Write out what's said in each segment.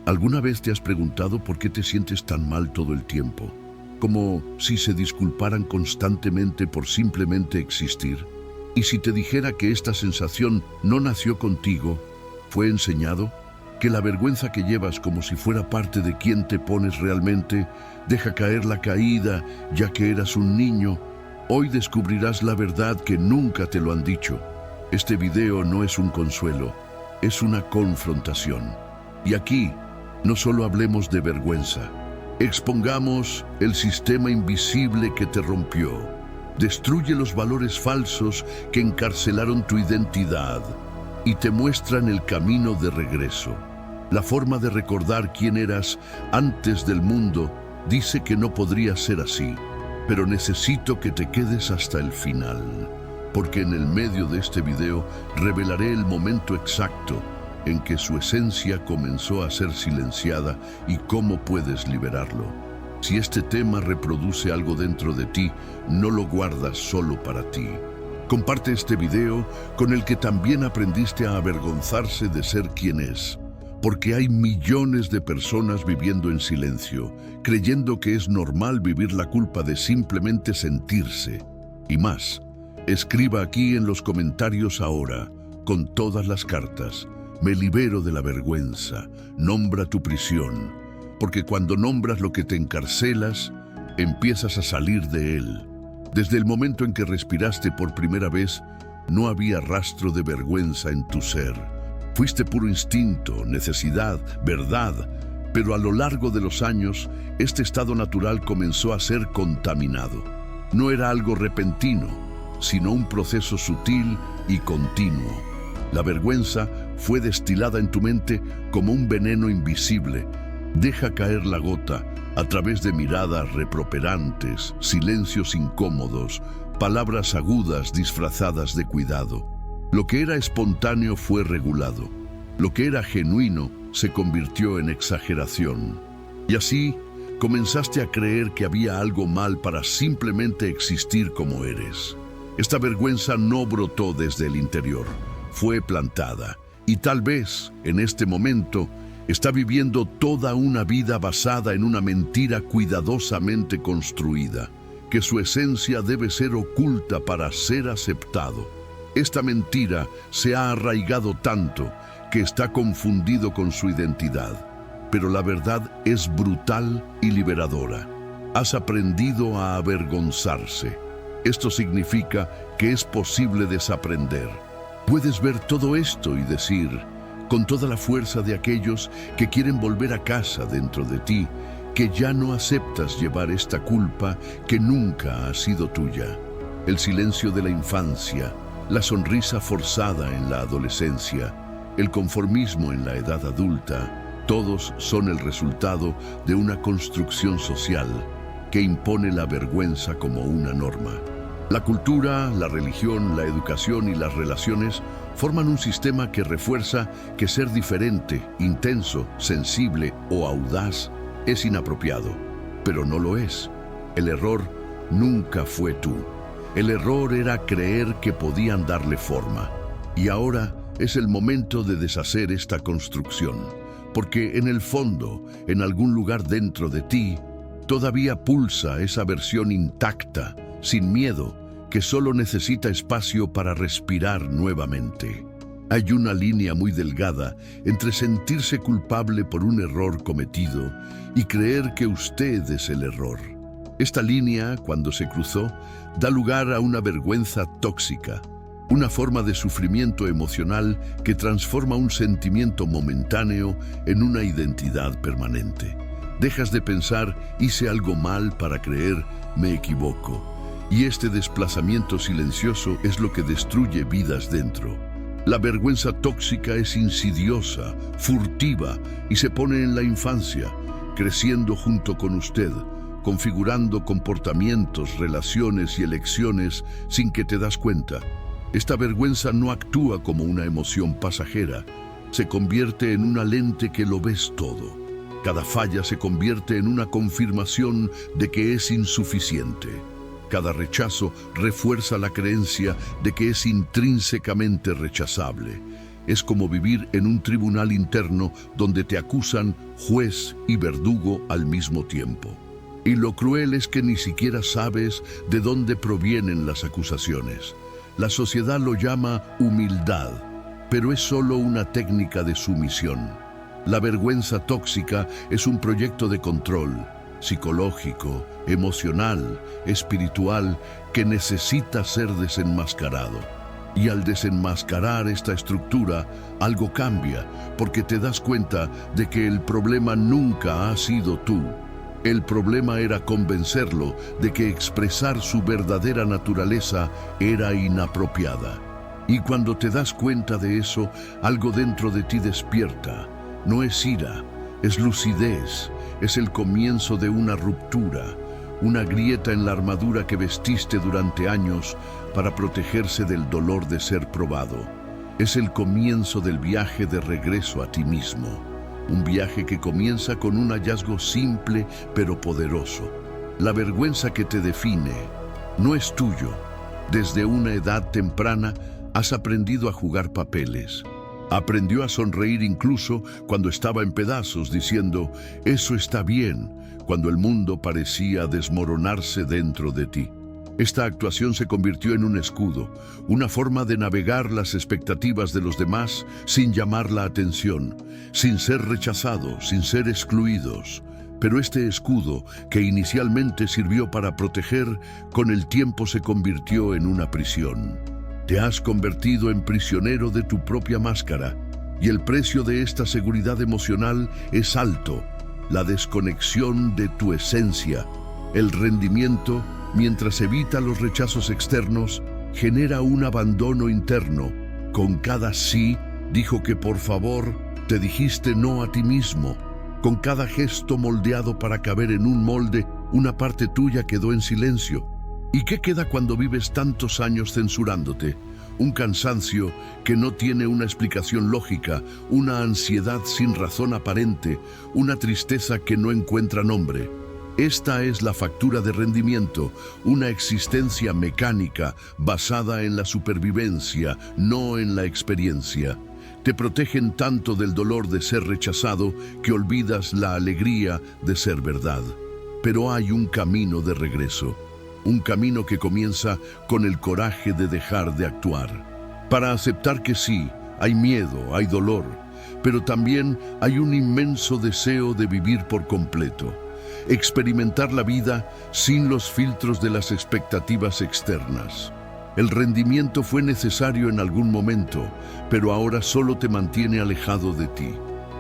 ¿Alguna vez te has preguntado por qué te sientes tan mal todo el tiempo? Como si se disculparan constantemente por simplemente existir. Y si te dijera que esta sensación no nació contigo, fue enseñado, que la vergüenza que llevas como si fuera parte de quien te pones realmente, deja caer la caída ya que eras un niño, hoy descubrirás la verdad que nunca te lo han dicho. Este video no es un consuelo, es una confrontación. Y aquí, no solo hablemos de vergüenza, expongamos el sistema invisible que te rompió. Destruye los valores falsos que encarcelaron tu identidad y te muestran el camino de regreso. La forma de recordar quién eras antes del mundo dice que no podría ser así, pero necesito que te quedes hasta el final, porque en el medio de este video revelaré el momento exacto en que su esencia comenzó a ser silenciada y cómo puedes liberarlo. Si este tema reproduce algo dentro de ti, no lo guardas solo para ti. Comparte este video con el que también aprendiste a avergonzarse de ser quien es, porque hay millones de personas viviendo en silencio, creyendo que es normal vivir la culpa de simplemente sentirse. Y más, escriba aquí en los comentarios ahora, con todas las cartas: me libero de la vergüenza, nombra tu prisión, porque cuando nombras lo que te encarcelas, empiezas a salir de él. Desde el momento en que respiraste por primera vez, no había rastro de vergüenza en tu ser. Fuiste puro instinto, necesidad, verdad, pero a lo largo de los años, este estado natural comenzó a ser contaminado. No era algo repentino, sino un proceso sutil y continuo. La vergüenza fue destilada en tu mente como un veneno invisible. Deja caer la gota a través de miradas reproperantes, silencios incómodos, palabras agudas disfrazadas de cuidado. Lo que era espontáneo fue regulado. Lo que era genuino se convirtió en exageración. Y así comenzaste a creer que había algo mal para simplemente existir como eres. Esta vergüenza no brotó desde el interior, fue plantada. Y tal vez, en este momento, está viviendo toda una vida basada en una mentira cuidadosamente construida, que su esencia debe ser oculta para ser aceptado. Esta mentira se ha arraigado tanto que está confundido con su identidad, pero la verdad es brutal y liberadora. Has aprendido a avergonzarse. Esto significa que es posible desaprender. Puedes ver todo esto y decir, con toda la fuerza de aquellos que quieren volver a casa dentro de ti, que ya no aceptas llevar esta culpa que nunca ha sido tuya. El silencio de la infancia, la sonrisa forzada en la adolescencia, el conformismo en la edad adulta, todos son el resultado de una construcción social que impone la vergüenza como una norma. La cultura, la religión, la educación y las relaciones forman un sistema que refuerza que ser diferente, intenso, sensible o audaz es inapropiado. Pero no lo es. El error nunca fue tú. El error era creer que podían darle forma. Y ahora es el momento de deshacer esta construcción, porque en el fondo, en algún lugar dentro de ti, todavía pulsa esa versión intacta, sin miedo, que solo necesita espacio para respirar nuevamente. Hay una línea muy delgada entre sentirse culpable por un error cometido y creer que usted es el error. Esta línea, cuando se cruzó, da lugar a una vergüenza tóxica, una forma de sufrimiento emocional que transforma un sentimiento momentáneo en una identidad permanente. Dejas de pensar, hice algo mal, para creer, me equivoco. Y este desplazamiento silencioso es lo que destruye vidas dentro. La vergüenza tóxica es insidiosa, furtiva y se pone en la infancia, creciendo junto con usted, configurando comportamientos, relaciones y elecciones sin que te das cuenta. Esta vergüenza no actúa como una emoción pasajera, se convierte en una lente que lo ves todo. Cada falla se convierte en una confirmación de que es insuficiente. Cada rechazo refuerza la creencia de que es intrínsecamente rechazable. Es como vivir en un tribunal interno donde te acusan juez y verdugo al mismo tiempo. Y lo cruel es que ni siquiera sabes de dónde provienen las acusaciones. La sociedad lo llama humildad, pero es solo una técnica de sumisión. La vergüenza tóxica es un proyecto de control psicológico, emocional, espiritual, que necesita ser desenmascarado. Y al desenmascarar esta estructura, algo cambia, porque te das cuenta de que el problema nunca ha sido tú. El problema era convencerlo de que expresar su verdadera naturaleza era inapropiada. Y cuando te das cuenta de eso, algo dentro de ti despierta. No es ira, es lucidez, es el comienzo de una ruptura, una grieta en la armadura que vestiste durante años para protegerse del dolor de ser probado. Es el comienzo del viaje de regreso a ti mismo. Un viaje que comienza con un hallazgo simple pero poderoso. La vergüenza que te define no es tuyo. Desde una edad temprana has aprendido a jugar papeles. Aprendió a sonreír incluso cuando estaba en pedazos, diciendo, «Eso está bien», cuando el mundo parecía desmoronarse dentro de ti. Esta actuación se convirtió en un escudo, una forma de navegar las expectativas de los demás sin llamar la atención, sin ser rechazados, sin ser excluidos. Pero este escudo, que inicialmente sirvió para proteger, con el tiempo se convirtió en una prisión. Te has convertido en prisionero de tu propia máscara, y el precio de esta seguridad emocional es alto: la desconexión de tu esencia. El rendimiento, mientras evita los rechazos externos, genera un abandono interno. Con cada sí, dijo que por favor, te dijiste no a ti mismo. Con cada gesto moldeado para caber en un molde, una parte tuya quedó en silencio. ¿Y qué queda cuando vives tantos años censurándote? Un cansancio que no tiene una explicación lógica, una ansiedad sin razón aparente, una tristeza que no encuentra nombre. Esta es la factura de rendimiento, una existencia mecánica basada en la supervivencia, no en la experiencia. Te protegen tanto del dolor de ser rechazado que olvidas la alegría de ser verdad. Pero hay un camino de regreso. Un camino que comienza con el coraje de dejar de actuar. Para aceptar que sí, hay miedo, hay dolor, pero también hay un inmenso deseo de vivir por completo. Experimentar la vida sin los filtros de las expectativas externas. El rendimiento fue necesario en algún momento, pero ahora solo te mantiene alejado de ti.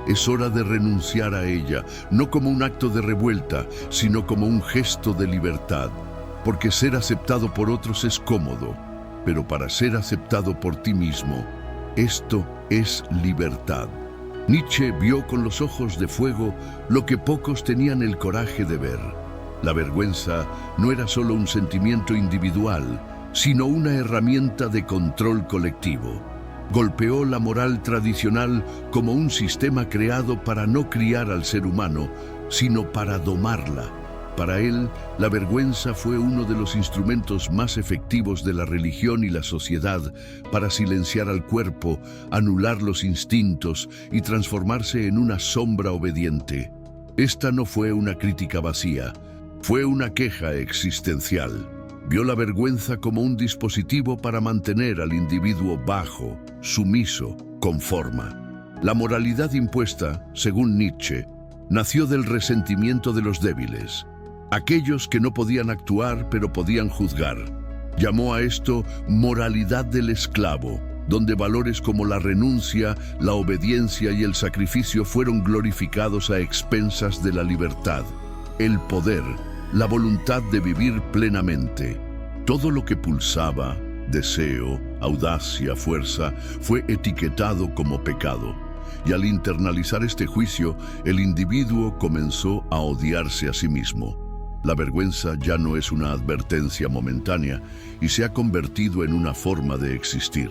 Es hora de renunciar a ella, no como un acto de revuelta, sino como un gesto de libertad. Porque ser aceptado por otros es cómodo, pero para ser aceptado por ti mismo, esto es libertad. Nietzsche vio con los ojos de fuego lo que pocos tenían el coraje de ver. La vergüenza no era solo un sentimiento individual, sino una herramienta de control colectivo. Golpeó la moral tradicional como un sistema creado para no criar al ser humano, sino para domarla. Para él, la vergüenza fue uno de los instrumentos más efectivos de la religión y la sociedad para silenciar al cuerpo, anular los instintos y transformarse en una sombra obediente. Esta no fue una crítica vacía, fue una queja existencial. Vio la vergüenza como un dispositivo para mantener al individuo bajo, sumiso, con forma. La moralidad impuesta, según Nietzsche, nació del resentimiento de los débiles. Aquellos que no podían actuar pero podían juzgar. Llamó a esto moralidad del esclavo, donde valores como la renuncia, la obediencia y el sacrificio fueron glorificados a expensas de la libertad, el poder, la voluntad de vivir plenamente. Todo lo que pulsaba, deseo, audacia, fuerza, fue etiquetado como pecado. Y al internalizar este juicio, el individuo comenzó a odiarse a sí mismo. La vergüenza ya no es una advertencia momentánea y se ha convertido en una forma de existir.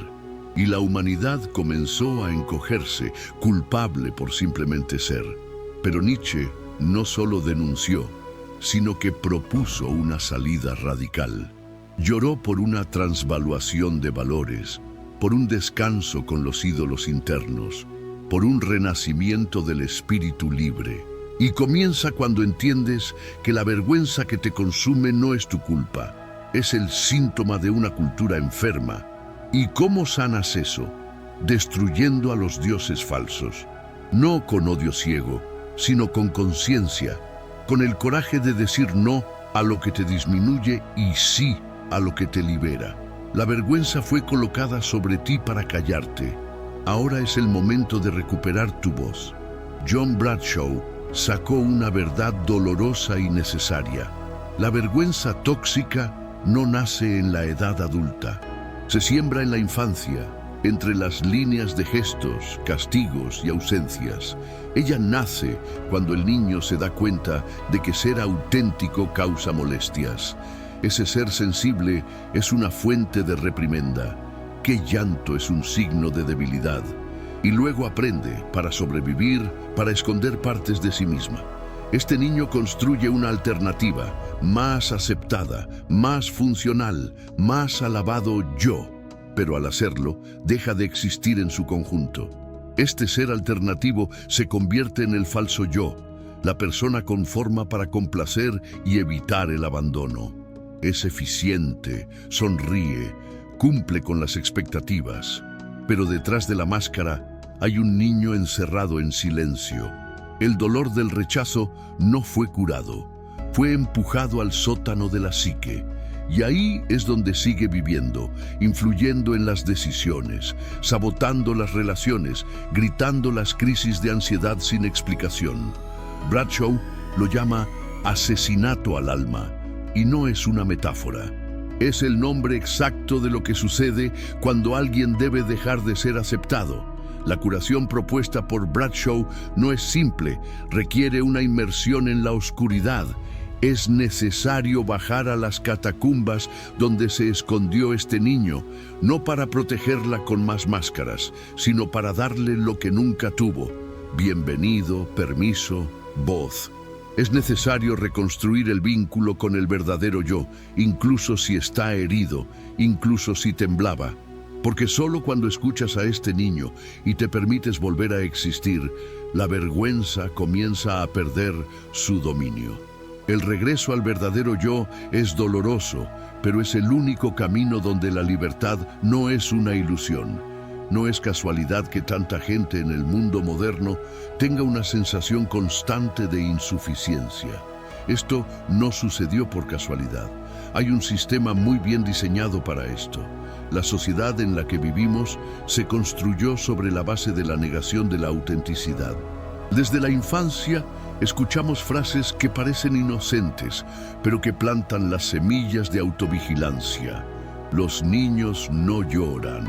Y la humanidad comenzó a encogerse, culpable por simplemente ser. Pero Nietzsche no solo denunció, sino que propuso una salida radical. Lloró por una transvaluación de valores, por un descanso con los ídolos internos, por un renacimiento del espíritu libre. Y comienza cuando entiendes que la vergüenza que te consume no es tu culpa, es el síntoma de una cultura enferma. ¿Y cómo sanas eso? Destruyendo a los dioses falsos, no con odio ciego, sino con conciencia, con el coraje de decir no a lo que te disminuye y sí a lo que te libera. La vergüenza fue colocada sobre ti para callarte. Ahora es el momento de recuperar tu voz. John Bradshaw sacó una verdad dolorosa y necesaria. La vergüenza tóxica no nace en la edad adulta. Se siembra en la infancia, entre las líneas de gestos, castigos y ausencias. Ella nace cuando el niño se da cuenta de que ser auténtico causa molestias. Ese ser sensible es una fuente de reprimenda. Qué llanto es un signo de debilidad. Y luego aprende, para sobrevivir, para esconder partes de sí misma. Este niño construye una alternativa, más aceptada, más funcional, más alabado yo. Pero al hacerlo, deja de existir en su conjunto. Este ser alternativo se convierte en el falso yo, la persona con forma para complacer y evitar el abandono. Es eficiente, sonríe, cumple con las expectativas, pero detrás de la máscara hay un niño encerrado en silencio. El dolor del rechazo no fue curado, fue empujado al sótano de la psique. Y ahí es donde sigue viviendo, influyendo en las decisiones, sabotando las relaciones, gritando las crisis de ansiedad sin explicación. Bradshaw lo llama asesinato al alma, y no es una metáfora. Es el nombre exacto de lo que sucede cuando alguien debe dejar de ser aceptado. La curación propuesta por Bradshaw no es simple, requiere una inmersión en la oscuridad. Es necesario bajar a las catacumbas donde se escondió este niño, no para protegerla con más máscaras, sino para darle lo que nunca tuvo: bienvenido, permiso, voz. Es necesario reconstruir el vínculo con el verdadero yo, incluso si está herido, incluso si temblaba. Porque solo cuando escuchas a este niño y te permites volver a existir, la vergüenza comienza a perder su dominio. El regreso al verdadero yo es doloroso, pero es el único camino donde la libertad no es una ilusión. No es casualidad que tanta gente en el mundo moderno tenga una sensación constante de insuficiencia. Esto no sucedió por casualidad. Hay un sistema muy bien diseñado para esto. La sociedad en la que vivimos se construyó sobre la base de la negación de la autenticidad. Desde la infancia, escuchamos frases que parecen inocentes, pero que plantan las semillas de autovigilancia. Los niños no lloran.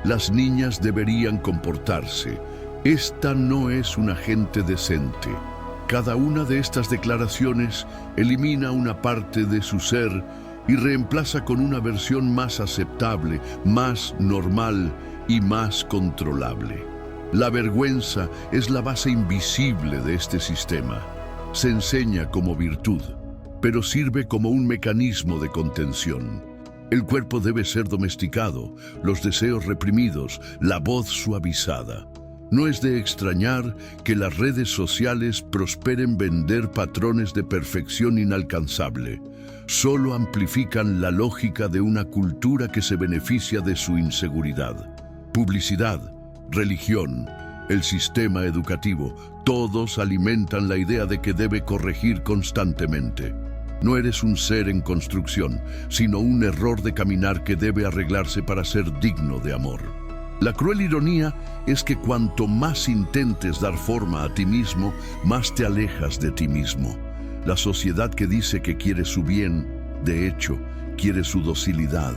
Las niñas deberían comportarse. Esta no es una gente decente. Cada una de estas declaraciones elimina una parte de su ser y reemplaza con una versión más aceptable, más normal y más controlable. La vergüenza es la base invisible de este sistema. Se enseña como virtud, pero sirve como un mecanismo de contención. El cuerpo debe ser domesticado, los deseos reprimidos, la voz suavizada. No es de extrañar que las redes sociales prosperen vender patrones de perfección inalcanzable. Solo amplifican la lógica de una cultura que se beneficia de su inseguridad. Publicidad, religión, el sistema educativo, todos alimentan la idea de que debe corregir constantemente. No eres un ser en construcción, sino un error de caminar que debe arreglarse para ser digno de amor. La cruel ironía es que cuanto más intentes dar forma a ti mismo, más te alejas de ti mismo. La sociedad que dice que quiere su bien, de hecho, quiere su docilidad.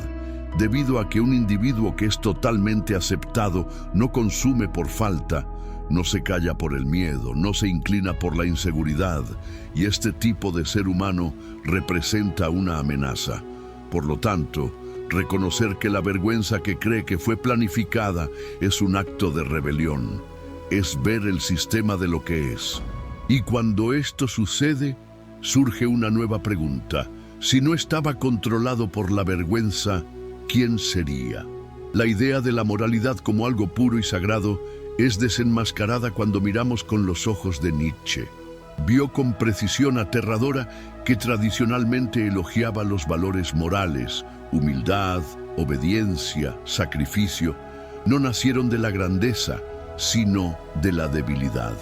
Debido a que un individuo que es totalmente aceptado no consume por falta, no se calla por el miedo, no se inclina por la inseguridad, y este tipo de ser humano representa una amenaza. Por lo tanto, reconocer que la vergüenza que cree que fue planificada es un acto de rebelión, es ver el sistema de lo que es. Y cuando esto sucede, surge una nueva pregunta. Si no estaba controlado por la vergüenza, ¿quién sería? La idea de la moralidad como algo puro y sagrado es desenmascarada cuando miramos con los ojos de Nietzsche. Vio con precisión aterradora que tradicionalmente elogiaba los valores morales, humildad, obediencia, sacrificio, no nacieron de la grandeza, sino de la debilidad.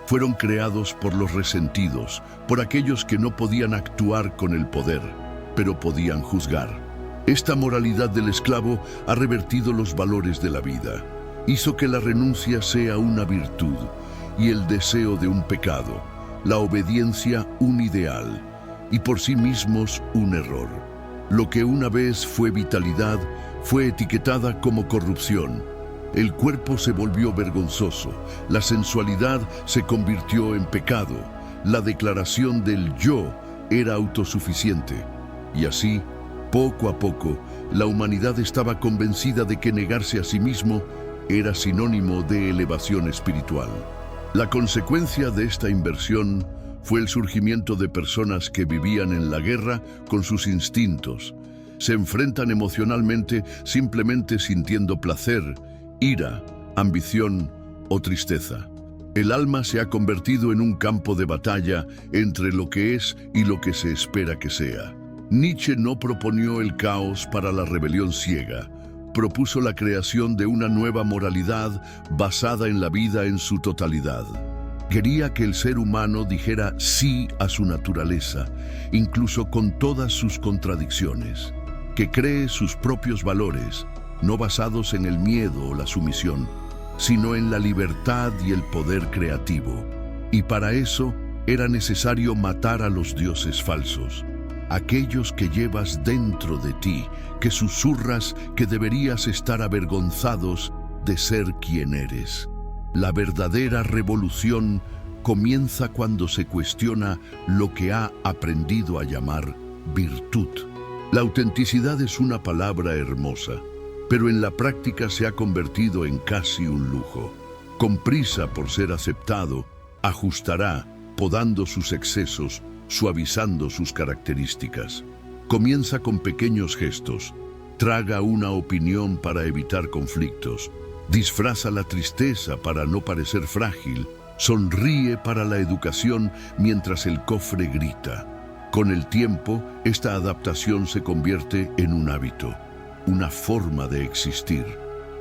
Fueron creados por los resentidos, por aquellos que no podían actuar con el poder, pero podían juzgar. Esta moralidad del esclavo ha revertido los valores de la vida. Hizo que la renuncia sea una virtud y el deseo de un pecado, la obediencia un ideal y por sí mismos un error. Lo que una vez fue vitalidad fue etiquetada como corrupción. El cuerpo se volvió vergonzoso, la sensualidad se convirtió en pecado, la declaración del yo era autosuficiente. Y así, poco a poco, la humanidad estaba convencida de que negarse a sí mismo era sinónimo de elevación espiritual. La consecuencia de esta inversión fue el surgimiento de personas que vivían en la guerra con sus instintos. Se enfrentan emocionalmente simplemente sintiendo placer, ira, ambición o tristeza. El alma se ha convertido en un campo de batalla entre lo que es y lo que se espera que sea. Nietzsche no proponió el caos para la rebelión ciega, propuso la creación de una nueva moralidad basada en la vida en su totalidad. Quería que el ser humano dijera sí a su naturaleza, incluso con todas sus contradicciones, que cree sus propios valores, no basados en el miedo o la sumisión, sino en la libertad y el poder creativo. Y para eso era necesario matar a los dioses falsos, aquellos que llevas dentro de ti, que susurras que deberías estar avergonzados de ser quien eres. La verdadera revolución comienza cuando se cuestiona lo que ha aprendido a llamar virtud. La autenticidad es una palabra hermosa, pero en la práctica se ha convertido en casi un lujo. Con prisa por ser aceptado, ajustará, podando sus excesos, suavizando sus características. Comienza con pequeños gestos, traga una opinión para evitar conflictos, disfraza la tristeza para no parecer frágil, sonríe para la educación mientras el cofre grita. Con el tiempo, esta adaptación se convierte en un hábito, una forma de existir.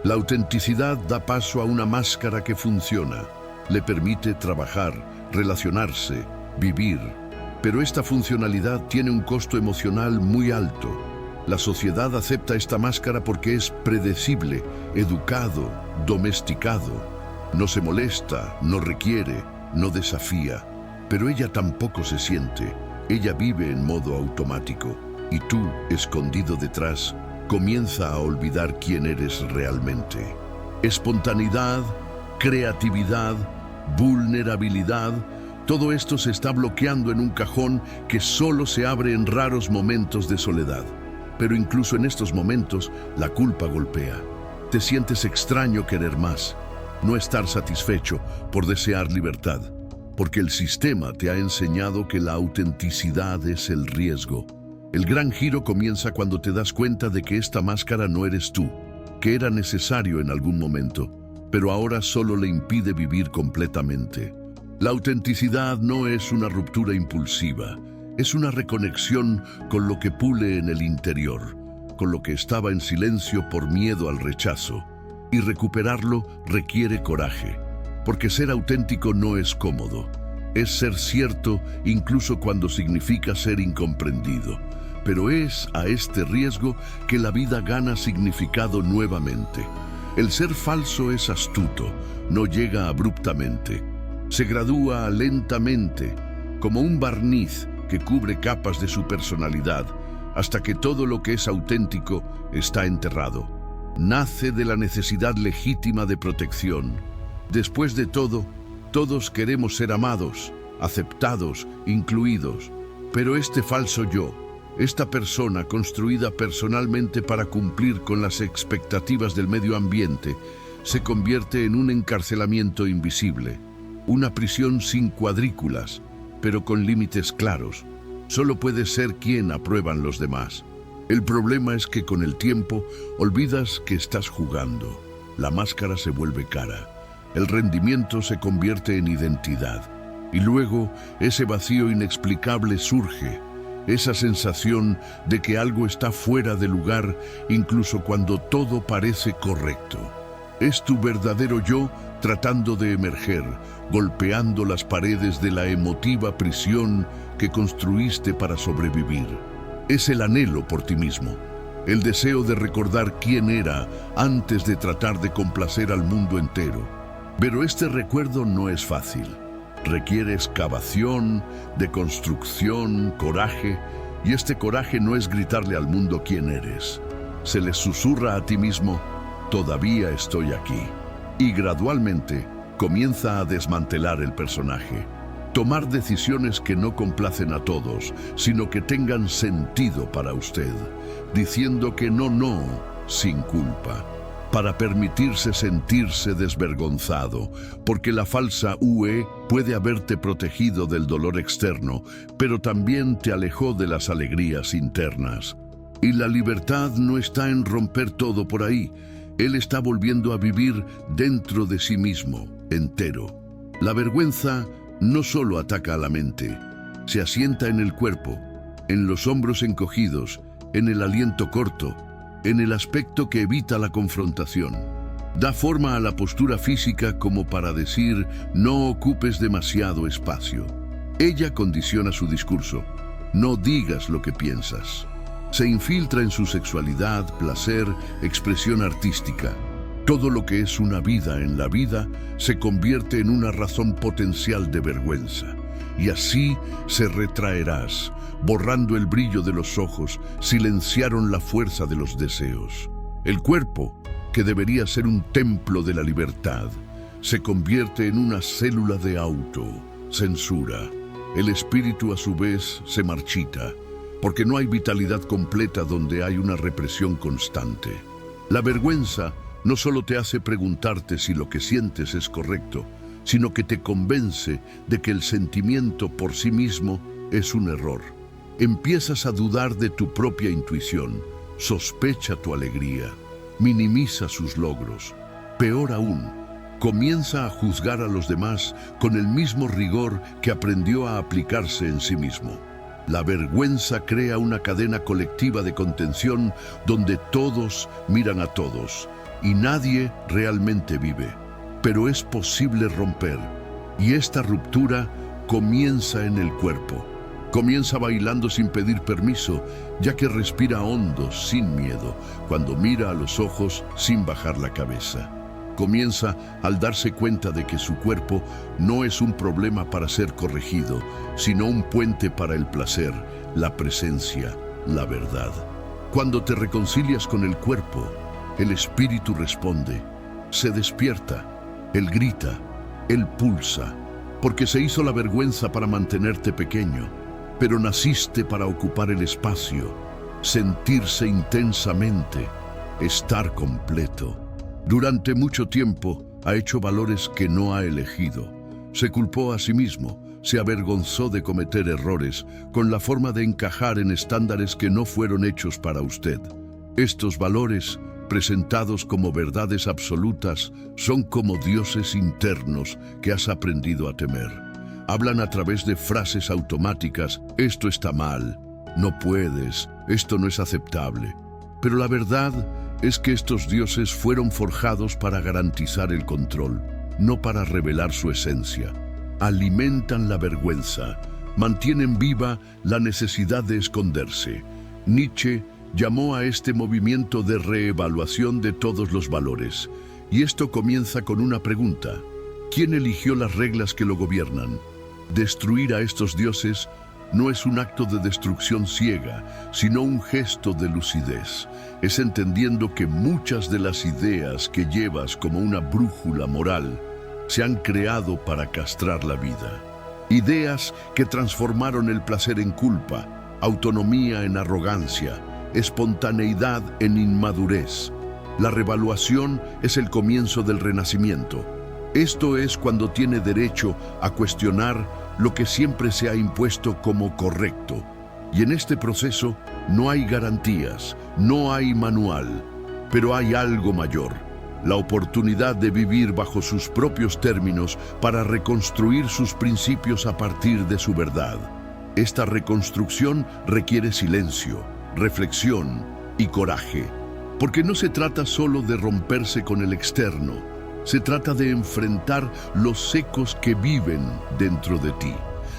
La autenticidad da paso a una máscara que funciona, le permite trabajar, relacionarse, vivir. Pero esta funcionalidad tiene un costo emocional muy alto. La sociedad acepta esta máscara porque es predecible, educado, domesticado. No se molesta, no requiere, no desafía. Pero ella tampoco se siente. Ella vive en modo automático. Y tú, escondido detrás, comienza a olvidar quién eres realmente. Espontaneidad, creatividad, vulnerabilidad, todo esto se está bloqueando en un cajón que solo se abre en raros momentos de soledad. Pero incluso en estos momentos, la culpa golpea. Te sientes extraño querer más, no estar satisfecho por desear libertad, porque el sistema te ha enseñado que la autenticidad es el riesgo. El gran giro comienza cuando te das cuenta de que esta máscara no eres tú, que era necesario en algún momento, pero ahora solo le impide vivir completamente. La autenticidad no es una ruptura impulsiva, es una reconexión con lo que pule en el interior, con lo que estaba en silencio por miedo al rechazo. Y recuperarlo requiere coraje, porque ser auténtico no es cómodo. Es ser cierto incluso cuando significa ser incomprendido. Pero es a este riesgo que la vida gana significado nuevamente. El ser falso es astuto, no llega abruptamente. Se gradúa lentamente, como un barniz que cubre capas de su personalidad, hasta que todo lo que es auténtico está enterrado. Nace de la necesidad legítima de protección. Después de todo, todos queremos ser amados, aceptados, incluidos. Pero este falso yo, esta persona construida personalmente para cumplir con las expectativas del medio ambiente, se convierte en un encarcelamiento invisible. Una prisión sin cuadrículas, pero con límites claros. Solo puedes ser quien aprueban los demás. El problema es que con el tiempo olvidas que estás jugando. La máscara se vuelve cara. El rendimiento se convierte en identidad. Y luego ese vacío inexplicable surge. Esa sensación de que algo está fuera de lugar incluso cuando todo parece correcto. Es tu verdadero yo tratando de emerger, golpeando las paredes de la emotiva prisión que construiste para sobrevivir. Es el anhelo por ti mismo, el deseo de recordar quién era antes de tratar de complacer al mundo entero. Pero este recuerdo no es fácil. Requiere excavación, deconstrucción, coraje, y este coraje no es gritarle al mundo quién eres. Se le susurra a ti mismo, todavía estoy aquí. Y gradualmente comienza a desmantelar el personaje. Tomar decisiones que no complacen a todos, sino que tengan sentido para usted, diciendo que no, sin culpa, para permitirse sentirse desvergonzado, porque la falsa UE puede haberte protegido del dolor externo, pero también te alejó de las alegrías internas. Y la libertad no está en romper todo por ahí, él está volviendo a vivir dentro de sí mismo, entero. La vergüenza no solo ataca a la mente, se asienta en el cuerpo, en los hombros encogidos, en el aliento corto, en el aspecto que evita la confrontación. Da forma a la postura física como para decir, no ocupes demasiado espacio. Ella condiciona su discurso, no digas lo que piensas. Se infiltra en su sexualidad, placer, expresión artística. Todo lo que es una vida en la vida se convierte en una razón potencial de vergüenza. Y así se retraerás, borrando el brillo de los ojos, silenciaron la fuerza de los deseos. El cuerpo, que debería ser un templo de la libertad, se convierte en una célula de autocensura. El espíritu a su vez se marchita, porque no hay vitalidad completa donde hay una represión constante. La vergüenza no solo te hace preguntarte si lo que sientes es correcto, sino que te convence de que el sentimiento por sí mismo es un error. Empiezas a dudar de tu propia intuición, sospecha tu alegría, minimiza sus logros. Peor aún, comienza a juzgar a los demás con el mismo rigor que aprendió a aplicarse en sí mismo. La vergüenza crea una cadena colectiva de contención donde todos miran a todos y nadie realmente vive. Pero es posible romper, y esta ruptura comienza en el cuerpo. Comienza bailando sin pedir permiso, ya que respira hondo, sin miedo, cuando mira a los ojos sin bajar la cabeza. Comienza al darse cuenta de que su cuerpo no es un problema para ser corregido, sino un puente para el placer, la presencia, la verdad. Cuando te reconcilias con el cuerpo, el espíritu responde, se despierta, él grita, él pulsa, porque se hizo la vergüenza para mantenerte pequeño, pero naciste para ocupar el espacio, sentirse intensamente, estar completo. Durante mucho tiempo ha hecho valores que no ha elegido. Se culpó a sí mismo, se avergonzó de cometer errores con la forma de encajar en estándares que no fueron hechos para usted. Estos valores, presentados como verdades absolutas, son como dioses internos que has aprendido a temer. Hablan a través de frases automáticas, esto está mal, no puedes, esto no es aceptable. Pero la verdad es que estos dioses fueron forjados para garantizar el control, no para revelar su esencia. Alimentan la vergüenza, mantienen viva la necesidad de esconderse. Nietzsche llamó a este movimiento de reevaluación de todos los valores. Y esto comienza con una pregunta. ¿Quién eligió las reglas que lo gobiernan? Destruir a estos dioses no es un acto de destrucción ciega, sino un gesto de lucidez. Es entendiendo que muchas de las ideas que llevas como una brújula moral se han creado para castrar la vida. Ideas que transformaron el placer en culpa, autonomía en arrogancia, espontaneidad en inmadurez. La revaluación es el comienzo del renacimiento. Esto es cuando tiene derecho a cuestionar lo que siempre se ha impuesto como correcto. Y en este proceso no hay garantías, no hay manual, pero hay algo mayor: la oportunidad de vivir bajo sus propios términos para reconstruir sus principios a partir de su verdad. Esta reconstrucción requiere silencio, reflexión y coraje, porque no se trata solo de romperse con el externo, se trata de enfrentar los ecos que viven dentro de ti.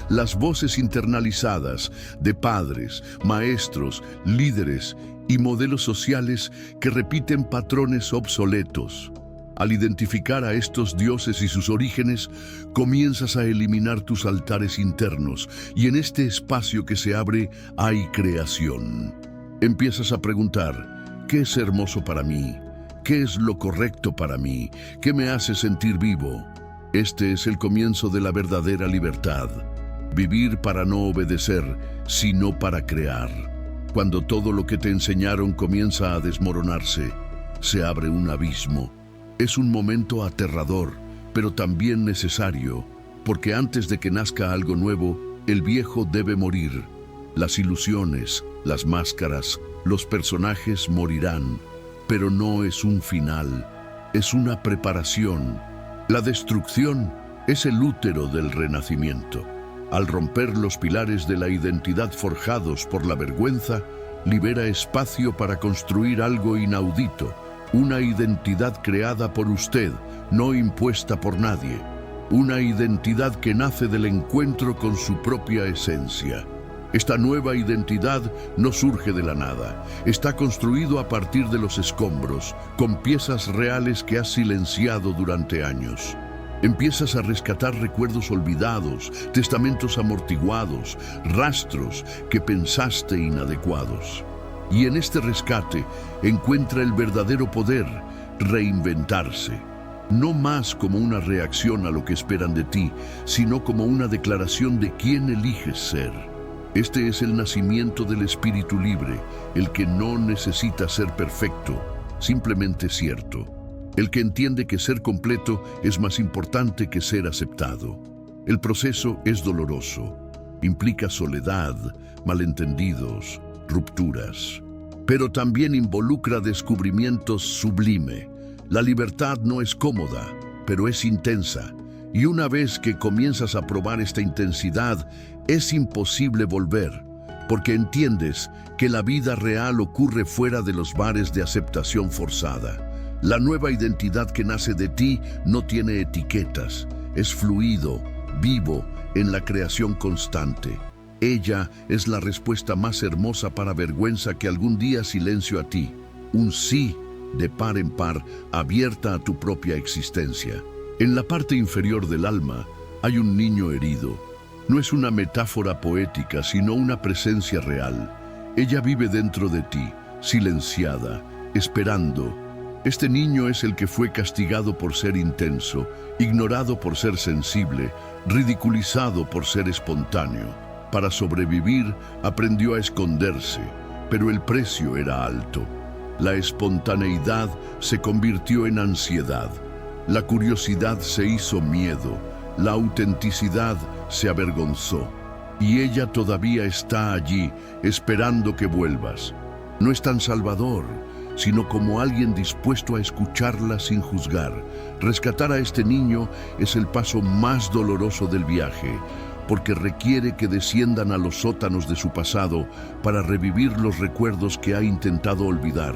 Las voces internalizadas de padres, maestros, líderes y modelos sociales que repiten patrones obsoletos. Al identificar a estos dioses y sus orígenes, comienzas a eliminar tus altares internos, y en este espacio que se abre hay creación. Empiezas a preguntar: ¿qué es hermoso para mí? ¿Qué es lo correcto para mí? ¿Qué me hace sentir vivo? Este es el comienzo de la verdadera libertad. Vivir para no obedecer, sino para crear. Cuando todo lo que te enseñaron comienza a desmoronarse, se abre un abismo. Es un momento aterrador, pero también necesario, porque antes de que nazca algo nuevo, el viejo debe morir. Las ilusiones, las máscaras, los personajes morirán, pero no es un final, es una preparación. La destrucción es el útero del renacimiento. Al romper los pilares de la identidad forjados por la vergüenza, libera espacio para construir algo inaudito, una identidad creada por usted, no impuesta por nadie, una identidad que nace del encuentro con su propia esencia. Esta nueva identidad no surge de la nada, está construido a partir de los escombros, con piezas reales que has silenciado durante años. Empiezas a rescatar recuerdos olvidados, testamentos amortiguados, rastros que pensaste inadecuados. Y en este rescate encuentra el verdadero poder: reinventarse. No más como una reacción a lo que esperan de ti, sino como una declaración de quién eliges ser. Este es el nacimiento del espíritu libre, el que no necesita ser perfecto, simplemente cierto. El que entiende que ser completo es más importante que ser aceptado. El proceso es doloroso, implica soledad, malentendidos, rupturas, pero también involucra descubrimientos sublime. La libertad no es cómoda, pero es intensa, y una vez que comienzas a probar esta intensidad, es imposible volver, porque entiendes que la vida real ocurre fuera de los bares de aceptación forzada. La nueva identidad que nace de ti no tiene etiquetas, es fluido, vivo, en la creación constante. Ella es la respuesta más hermosa para vergüenza que algún día silenció a ti. Un sí de par en par, abierta a tu propia existencia. En la parte inferior del alma hay un niño herido. No es una metáfora poética, sino una presencia real. Ella vive dentro de ti, silenciada, esperando. Este niño es el que fue castigado por ser intenso, ignorado por ser sensible, ridiculizado por ser espontáneo. Para sobrevivir, aprendió a esconderse, pero el precio era alto. La espontaneidad se convirtió en ansiedad. La curiosidad se hizo miedo. La autenticidad se avergonzó. Y ella todavía está allí, esperando que vuelvas. No es tan salvador, sino como alguien dispuesto a escucharla sin juzgar. Rescatar a este niño es el paso más doloroso del viaje, porque requiere que desciendan a los sótanos de su pasado para revivir los recuerdos que ha intentado olvidar,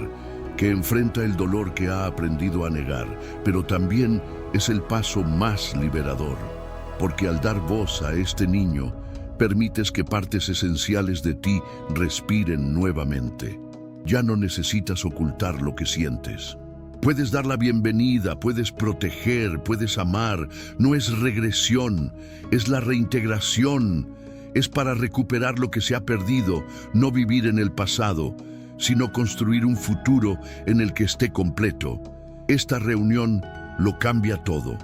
que enfrenta el dolor que ha aprendido a negar, pero también es el paso más liberador, porque al dar voz a este niño, permites que partes esenciales de ti respiren nuevamente. Ya no necesitas ocultar lo que sientes. Puedes dar la bienvenida, puedes proteger, puedes amar. No es regresión, es la reintegración. Es para recuperar lo que se ha perdido, no vivir en el pasado, sino construir un futuro en el que esté completo. Esta reunión lo cambia todo,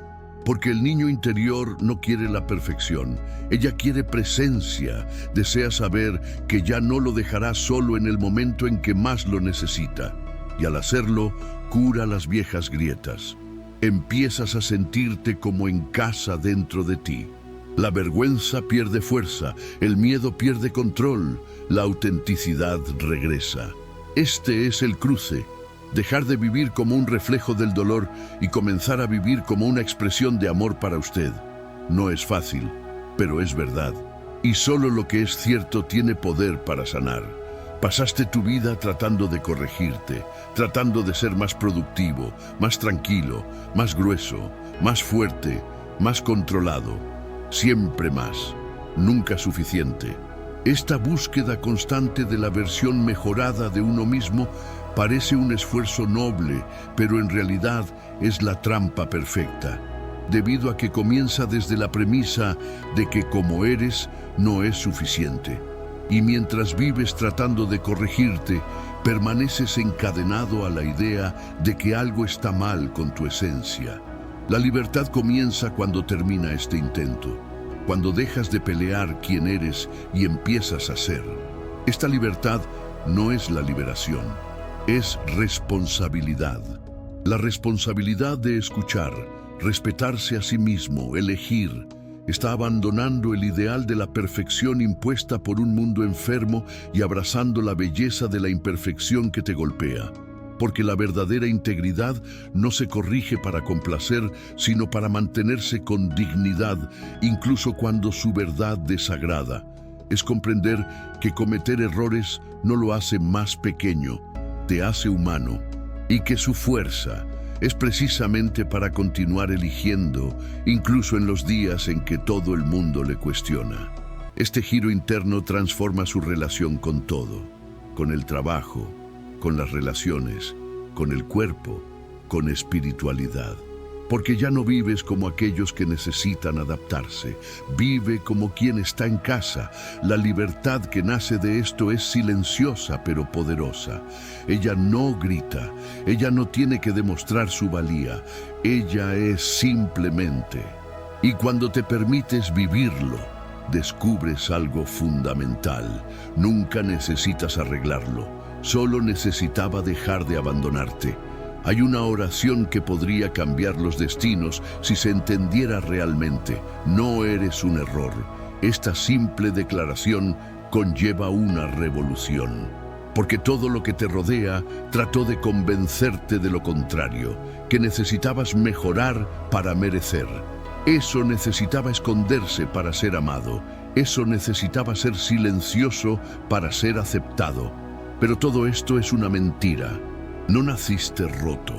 porque el niño interior no quiere la perfección. Ella quiere presencia, desea saber que ya no lo dejará solo en el momento en que más lo necesita. Y al hacerlo, cura las viejas grietas. Empiezas a sentirte como en casa dentro de ti. La vergüenza pierde fuerza, el miedo pierde control, la autenticidad regresa. Este es el cruce. Dejar de vivir como un reflejo del dolor y comenzar a vivir como una expresión de amor para usted. No es fácil, pero es verdad. Y solo lo que es cierto tiene poder para sanar. Pasaste tu vida tratando de corregirte, tratando de ser más productivo, más tranquilo, más grueso, más fuerte, más controlado. Siempre más, nunca suficiente. Esta búsqueda constante de la versión mejorada de uno mismo parece un esfuerzo noble, pero en realidad es la trampa perfecta, debido a que comienza desde la premisa de que como eres no es suficiente. Y mientras vives tratando de corregirte, permaneces encadenado a la idea de que algo está mal con tu esencia. La libertad comienza cuando termina este intento, cuando dejas de pelear quién eres y empiezas a ser. Esta libertad no es la liberación, es responsabilidad. La responsabilidad de escuchar, respetarse a sí mismo, elegir. Está abandonando el ideal de la perfección impuesta por un mundo enfermo y abrazando la belleza de la imperfección que te golpea. Porque la verdadera integridad no se corrige para complacer, sino para mantenerse con dignidad, incluso cuando su verdad desagrada. Es comprender que cometer errores no lo hace más pequeño, te hace humano, y que su fuerza es precisamente para continuar eligiendo, incluso en los días en que todo el mundo le cuestiona. Este giro interno transforma su relación con todo, con el trabajo, con las relaciones, con el cuerpo, con espiritualidad. Porque ya no vives como aquellos que necesitan adaptarse, vive como quien está en casa. La libertad que nace de esto es silenciosa pero poderosa. Ella no grita, ella no tiene que demostrar su valía, ella es simplemente. Y cuando te permites vivirlo, descubres algo fundamental. Nunca necesitas arreglarlo, solo necesitaba dejar de abandonarte. Hay una oración que podría cambiar los destinos si se entendiera realmente. No eres un error. Esta simple declaración conlleva una revolución. Porque todo lo que te rodea trató de convencerte de lo contrario, que necesitabas mejorar para merecer. Eso necesitaba esconderse para ser amado. Eso necesitaba ser silencioso para ser aceptado. Pero todo esto es una mentira. No naciste roto.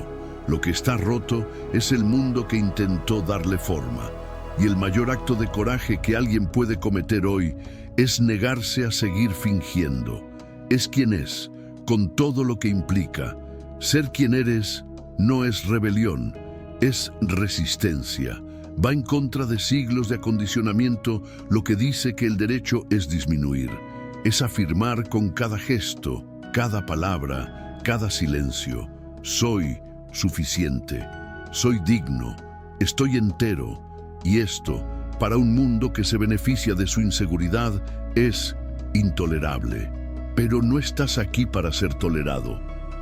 Lo que está roto es el mundo que intentó darle forma. Y el mayor acto de coraje que alguien puede cometer hoy es negarse a seguir fingiendo. Es quien es, con todo lo que implica. Ser quien eres no es rebelión, es resistencia. Va en contra de siglos de acondicionamiento, lo que dice que el derecho es disminuir. Es afirmar con cada gesto, cada palabra, cada silencio: soy suficiente, soy digno, estoy entero. Y esto, para un mundo que se beneficia de su inseguridad, es intolerable. Pero no estás aquí para ser tolerado.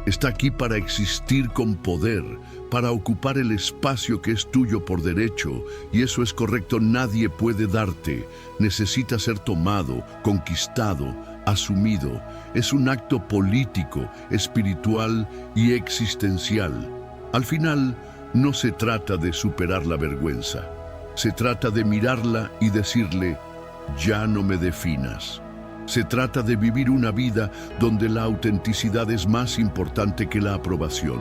Está aquí para existir con poder, para ocupar el espacio que es tuyo por derecho, y eso es correcto, nadie puede darte. Necesita ser tomado, conquistado, asumido. Es un acto político, espiritual y existencial. Al final, no se trata de superar la vergüenza. Se trata de mirarla y decirle: ya no me definas. Se trata de vivir una vida donde la autenticidad es más importante que la aprobación,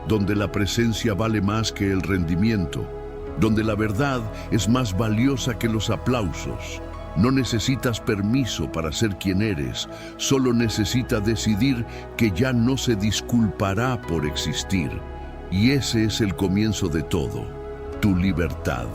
donde la presencia vale más que el rendimiento, donde la verdad es más valiosa que los aplausos. No necesitas permiso para ser quien eres, solo necesitas decidir que ya no se disculpará por existir. Y ese es el comienzo de todo, tu libertad.